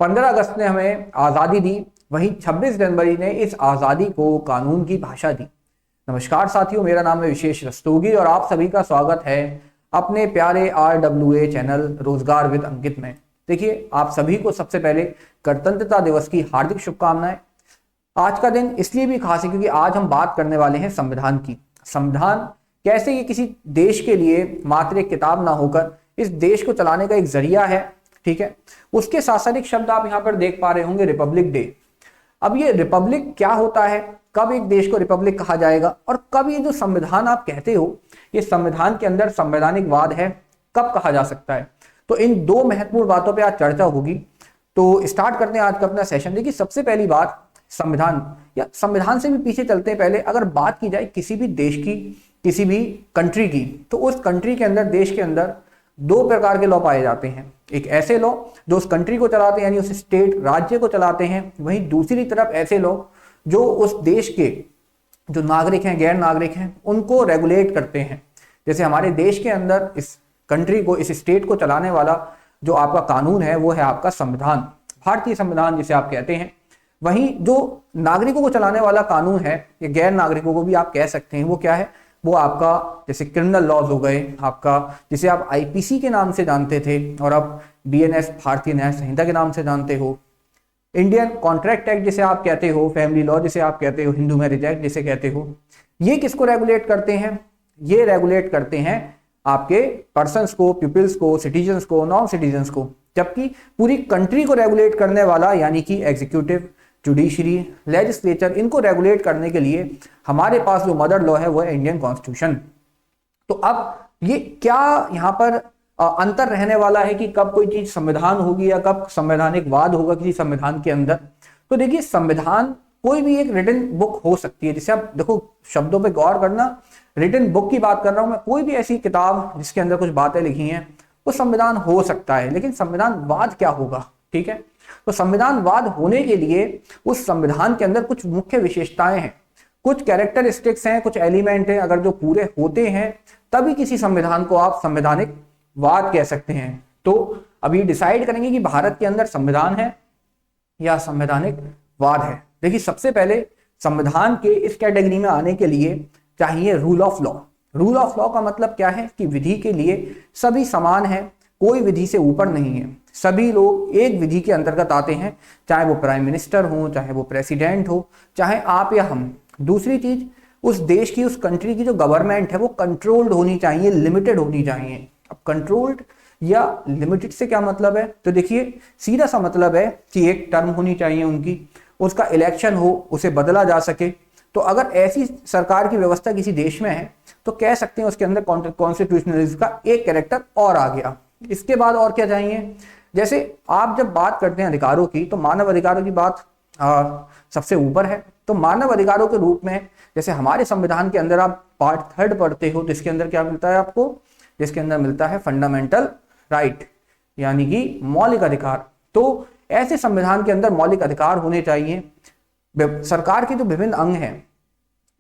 15 अगस्त ने हमें आज़ादी दी, वहीं 26 जनवरी ने इस आज़ादी को कानून की भाषा दी। नमस्कार साथियों, मेरा नाम है विशेष रस्तोगी और आप सभी का स्वागत है अपने प्यारे RWA चैनल रोजगार विद अंकित में। देखिए, आप सभी को सबसे पहले गणतंत्रता दिवस की हार्दिक शुभकामनाएं। आज का दिन इसलिए भी खास है क्योंकि आज हम बात करने वाले हैं संविधान की। संविधान कैसे ये किसी देश के लिए मात्र एक किताब ना होकर इस देश को चलाने का एक जरिया है, ठीक है। उसके साथ साथ एक शब्द आप यहाँ पर देख पा रहे होंगे, रिपब्लिक डे। अब ये रिपब्लिक क्या होता है, कब एक देश को रिपब्लिक कहा जाएगा और कब ये जो संविधान आप कहते हो ये संविधान के अंदर संवैधानिक वाद है, कब कहा जा सकता है। तो इन दो महत्वपूर्ण बातों पे आज चर्चा होगी। तो स्टार्ट करते हैं आज का अपना सेशन। देखिए, सबसे पहली बात संविधान या संविधान से भी पीछे चलते हैं। पहले अगर बात की जाए किसी भी देश की, किसी भी कंट्री की, तो उस कंट्री के अंदर, देश के अंदर दो प्रकार के लॉ पाए जाते हैं। एक ऐसे लॉ जो उस कंट्री को चलाते हैं यानी उस स्टेट, राज्य को चलाते हैं, वहीं दूसरी तरफ ऐसे लॉ जो उस देश के जो नागरिक हैं, गैर नागरिक हैं, उनको रेगुलेट करते हैं। जैसे हमारे देश के अंदर इस कंट्री को, इस स्टेट को चलाने वाला जो आपका कानून है वो है आपका संविधान, भारतीय संविधान जिसे आप कहते हैं। वहीं जो नागरिकों को चलाने वाला कानून है, ये गैर नागरिकों को भी आप कह सकते हैं, वो क्या है, वो आपका जैसे क्रिमिनल लॉज हो गए, आपका जिसे आप IPC के नाम से जानते थे और आप BNS भारतीय न्याय संहिता के नाम से जानते हो, इंडियन कॉन्ट्रैक्ट एक्ट जिसे आप कहते हो, फैमिली लॉ जिसे आप कहते हो, हिंदू मैरिज एक्ट जिसे कहते हो। ये किसको रेगुलेट करते हैं? ये रेगुलेट करते हैं आपके पर्सन्स को, पीपल्स को, सिटीजन्स को, नॉन सिटीजन्स को। जबकि पूरी कंट्री को रेगुलेट करने वाला यानी कि एग्जीक्यूटिव, जुडिशरी, लेजिस्लेचर, इनको रेगुलेट करने के लिए हमारे पास जो मदर लॉ है वो है इंडियन कॉन्स्टिट्यूशन। तो अब ये क्या यहाँ पर अंतर रहने वाला है कि कब कोई चीज संविधान होगी या कब संवैधानिक वाद होगा किसी संविधान के अंदर। तो देखिए, संविधान कोई भी एक रिटन बुक हो सकती है। जैसे आप देखो, शब्दों पे गौर करना, रिटन बुक की बात कर रहा हूं मैं, कोई भी ऐसी किताब जिसके अंदर कुछ बातें लिखी हैं वो संविधान हो सकता है। लेकिन संविधान वाद क्या होगा, ठीक है। तो संविधान वाद होने के लिए उस संविधान के अंदर कुछ मुख्य विशेषताएं हैं, कुछ कैरेक्टरिस्टिक्स हैं, कुछ एलिमेंट हैं, अगर जो पूरे होते हैं तभी किसी संविधान को आप संवैधानिक वाद कह सकते हैं। तो अभी डिसाइड करेंगे कि भारत के अंदर संविधान है या संवैधानिक वाद है। देखिए, सबसे पहले संविधान के इस कैटेगरी में आने के लिए चाहिए rule of law. Rule of law का मतलब क्या है कि विधि के लिए सभी समान है, कोई विधि से ऊपर नहीं है, सभी लोग एक विधि के अंतर्गत आते हैं, चाहे वो प्राइम मिनिस्टर हो, चाहे वो प्रेसिडेंट हो, चाहे आप या हम। दूसरी चीज, उस देश की, उस कंट्री की जो गवर्नमेंट है वो कंट्रोल्ड होनी चाहिए, लिमिटेड होनी चाहिए। अब कंट्रोल्ड या लिमिटेड से क्या मतलब है? तो देखिए, सीधा सा मतलब है कि एक टर्म होनी चाहिए उनकी, उसका इलेक्शन हो, उसे बदला जा सके। तो अगर ऐसी सरकार की व्यवस्था किसी देश में है तो कह सकते हैं उसके अंदर कॉन्स्टिट्यूशनलिज्म का एक कैरेक्टर और आ गया। इसके बाद और क्या चाहिए? जैसे आप जब बात करते हैं अधिकारों की तो मानव अधिकारों की बात सबसे ऊपर है। तो मानव अधिकारों के रूप में जैसे हमारे संविधान के अंदर आप पार्ट 3 पढ़ते हो तो इसके अंदर क्या मिलता है आपको? जिसके अंदर मिलता है फंडामेंटल राइट यानी कि मौलिक अधिकार। तो ऐसे संविधान के अंदर मौलिक अधिकार होने चाहिए। सरकार के जो विभिन्न अंग हैं,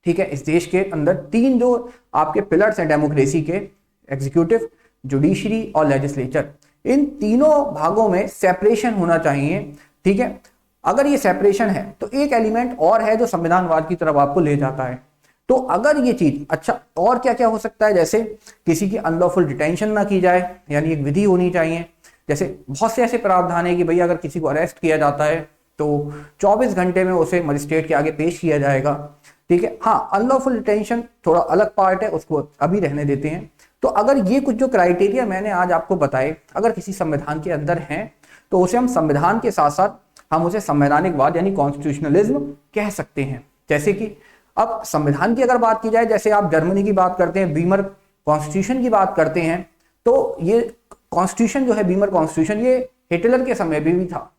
ठीक है, इस देश के अंदर 3 जो आपके पिलर्स हैं डेमोक्रेसी के, एग्जीक्यूटिव, जुडिशरी और लेजिस्लेचर, इन तीनों भागों में सेपरेशन होना चाहिए, ठीक है। अगर ये सेपरेशन है तो एक एलिमेंट और है जो संविधानवाद की तरफ आपको ले जाता है। तो अगर ये चीज, अच्छा और क्या क्या हो सकता है? जैसे किसी की अनलॉफुल डिटेंशन ना की जाए, यानी एक विधि होनी चाहिए। जैसे बहुत से ऐसे प्रावधान है कि भैया अगर किसी को अरेस्ट किया जाता है तो 24 घंटे में उसे मजिस्ट्रेट के आगे पेश किया जाएगा, ठीक है। हाँ, अनलॉफुल डिटेंशन थोड़ा अलग पार्ट है, उसको अभी रहने देते हैं। तो अगर ये कुछ जो क्राइटेरिया मैंने आज आपको बताए अगर किसी संविधान के अंदर हैं तो उसे हम संविधान के साथ साथ हम उसे संवैधानिक वाद यानी कॉन्स्टिट्यूशनलिज्म कह सकते हैं। जैसे कि अब संविधान की अगर बात की जाए, जैसे आप जर्मनी की बात करते हैं, बीमर कॉन्स्टिट्यूशन की बात करते हैं, तो ये कॉन्स्टिट्यूशन जो है, बीमर कॉन्स्टिट्यूशन, ये हिटलर के समय भी था।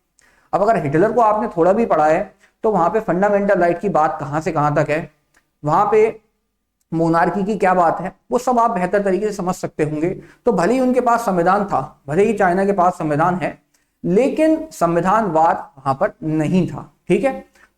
अब अगर हिटलर को आपने थोड़ा भी पढ़ा है तो वहां पे फंडामेंटल राइट की बात कहां से कहां तक है, वहां पे मोनार्की की क्या बात है, वो सब आप बेहतर तरीके से समझ सकते होंगे। तो भले ही उनके पास संविधान था, भले ही चाइना के पास संविधान है, लेकिन संविधानवाद वहां पर नहीं था, ठीक है।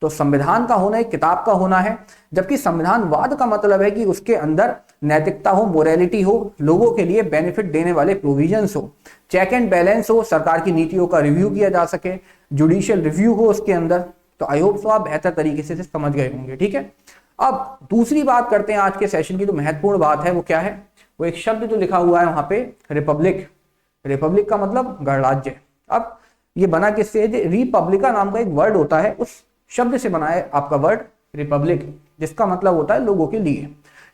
तो संविधान का होना एक किताब का होना है, जबकि संविधानवाद का मतलब है कि उसके अंदर नैतिकता हो, मोरालिटी हो, लोगों के लिए बेनिफिट देने वाले प्रोविजंस हो, चेक एंड बैलेंस हो, सरकार की नीतियों का रिव्यू किया जा सके, जुडिशियल रिव्यू हो उसके अंदर। तो आई होप सो आप बेहतर तरीके से समझ गए होंगे। ठीक है, अब दूसरी बात करते हैं आज के सेशन की। जो महत्वपूर्ण बात है वो क्या है, वो एक शब्द जो लिखा हुआ है वहां पे, रिपब्लिक। रिपब्लिक का मतलब गणराज्य। अब ये बना किससे, रिपब्लिका नाम का एक वर्ड होता है, उस शब्द से बना है आपका वर्ड रिपब्लिक, जिसका मतलब होता है लोगों के लिए।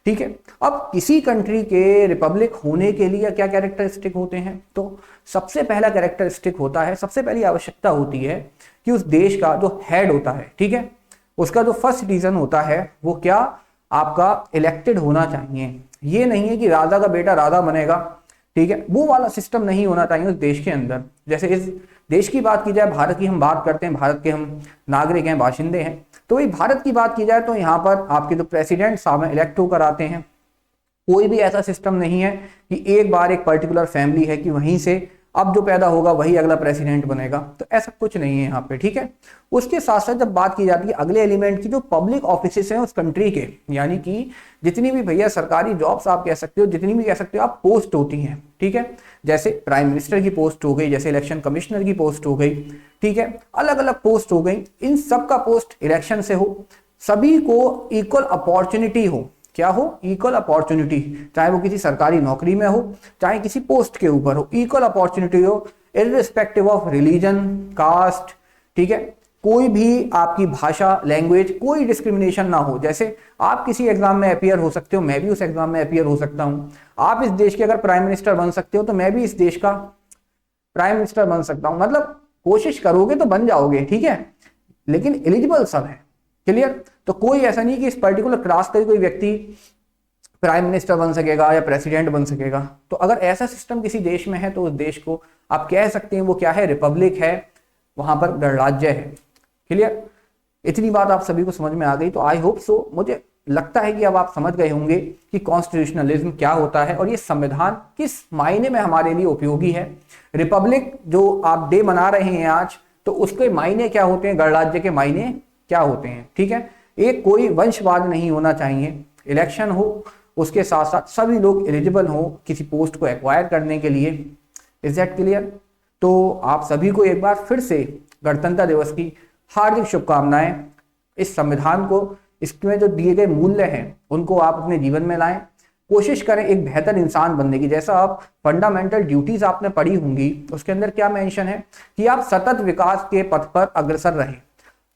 ठीक है, अब किसी कंट्री के रिपब्लिक होने के लिए क्या कैरेक्टरिस्टिक होते हैं, तो सबसे पहला कैरेक्टरिस्टिक होता है, सबसे पहली आवश्यकता होती है कि उस देश का जो हेड होता है, ठीक है, उसका जो फर्स्ट सिटीजन होता है वो क्या आपका इलेक्टेड होना चाहिए। ये नहीं है कि राजा का बेटा राजा बनेगा, ठीक है, वो वाला सिस्टम नहीं होना चाहिए उस देश के अंदर। जैसे इस देश की बात की जाए, भारत की हम बात करते हैं, भारत के हम नागरिक हैं, बाशिंदे हैं, तो वही भारत की बात की जाए तो यहाँ पर आपके जो प्रेसिडेंट साहब हैं इलेक्ट होकर आते हैं। कोई भी ऐसा सिस्टम नहीं है कि एक बार एक पर्टिकुलर फैमिली है कि वहीं से अब जो पैदा होगा वही अगला प्रेसिडेंट बनेगा, तो ऐसा कुछ नहीं है यहाँ पे। ठीक है, उसके साथ साथ जब बात की जाती है अगले एलिमेंट की, जो पब्लिक ऑफिसेस हैं उस कंट्री के, यानी कि जितनी भी भैया सरकारी जॉब्स आप कह सकते हो, जितनी भी कह सकते हो आप पोस्ट होती हैं, ठीक है, जैसे प्राइम मिनिस्टर की पोस्ट हो गई, जैसे इलेक्शन कमिश्नर की पोस्ट हो गई, ठीक है, अलग अलग पोस्ट हो गई, इन सब का पोस्ट इलेक्शन से हो, सभी को इक्वल अपॉर्चुनिटी हो। क्या हो, इक्वल अपॉर्चुनिटी, चाहे वो किसी सरकारी नौकरी में हो, चाहे किसी पोस्ट के ऊपर हो, इक्वल अपॉर्चुनिटी हो, इर्रिस्पेक्टिव ऑफ रिलीजन, कास्ट, ठीक है, कोई भी आपकी भाषा, लैंग्वेज, कोई डिस्क्रिमिनेशन ना हो। जैसे आप किसी एग्जाम में अपियर हो सकते हो, मैं भी उस एग्जाम में अपियर हो सकता हूं। आप इस देश के अगर प्राइम मिनिस्टर बन सकते हो तो मैं भी इस देश का प्राइम मिनिस्टर बन सकता हूं। मतलब कोशिश करोगे तो बन जाओगे, ठीक है, लेकिन एलिजिबल सब है। क्लियर, तो कोई ऐसा नहीं कि इस पर्टिकुलर क्लास का कोई व्यक्ति प्राइम मिनिस्टर बन सकेगा या प्रेसिडेंट बन सकेगा। तो अगर ऐसा सिस्टम किसी देश में है तो उस देश को आप कह सकते हैं वो क्या है, रिपब्लिक है, वहां पर गणराज्य है। क्लियर, इतनी बात आप सभी को समझ में आ गई। तो आई होप सो, मुझे लगता है कि अब आप समझ गए होंगे कि कॉन्स्टिट्यूशनलिज्म क्या होता है और ये संविधान किस मायने में हमारे लिए उपयोगी है। रिपब्लिक जो आप डे मना रहे हैं आज, तो उसके मायने क्या होते हैं, गणराज्य के मायने क्या होते हैं। ठीक है, एक कोई वंशवाद नहीं होना चाहिए, इलेक्शन हो, उसके साथ साथ सभी लोग एलिजिबल हो किसी पोस्ट को एक्वायर करने के लिए। Is that clear? तो आप सभी को एक बार फिर से गणतंत्र दिवस की हार्दिक शुभकामनाएं। इस संविधान को, इसमें जो दिए गए मूल्य हैं उनको आप अपने जीवन में लाएं, कोशिश करें एक बेहतर इंसान बनने की। जैसा आप फंडामेंटल ड्यूटीज आपने पढ़ी होंगी, उसके अंदर क्या मेंशन है कि आप सतत विकास के पथ पर अग्रसर रहें,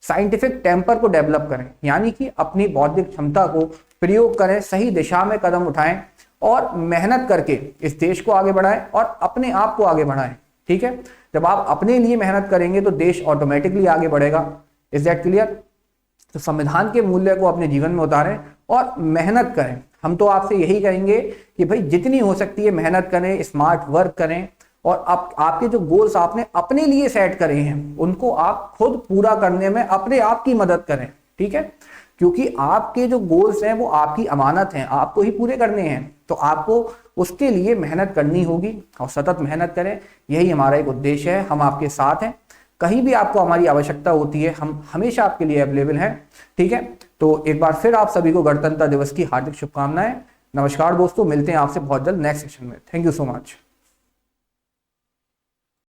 साइंटिफिक टेम्पर को डेवलप करें, यानी कि अपनी बौद्धिक क्षमता को प्रयोग करें, सही दिशा में कदम उठाएं और मेहनत करके इस देश को आगे बढ़ाएं और अपने आप को आगे बढ़ाएं। ठीक है, जब आप अपने लिए मेहनत करेंगे तो देश ऑटोमेटिकली आगे बढ़ेगा। Is that clear? तो संविधान के मूल्य को अपने जीवन में उतारें और मेहनत करें। हम तो आपसे यही कहेंगे कि भाई जितनी हो सकती है मेहनत करें, स्मार्ट वर्क करें और आपके जो गोल्स आपने अपने लिए सेट करे हैं उनको आप खुद पूरा करने में अपने आप की मदद करें। ठीक है, क्योंकि आपके जो गोल्स हैं वो आपकी अमानत हैं, आपको ही पूरे करने हैं, तो आपको उसके लिए मेहनत करनी होगी और सतत मेहनत करें। यही हमारा एक उद्देश्य है। हम आपके साथ हैं, कहीं भी आपको हमारी आवश्यकता होती है हम हमेशा आपके लिए अवेलेबल हैं। ठीक है, तो एक बार फिर आप सभी को गणतंत्र दिवस की हार्दिक शुभकामनाएं। नमस्कार दोस्तों, मिलते हैं आपसे बहुत जल्द नेक्स्ट सेशन में। Thank you so much.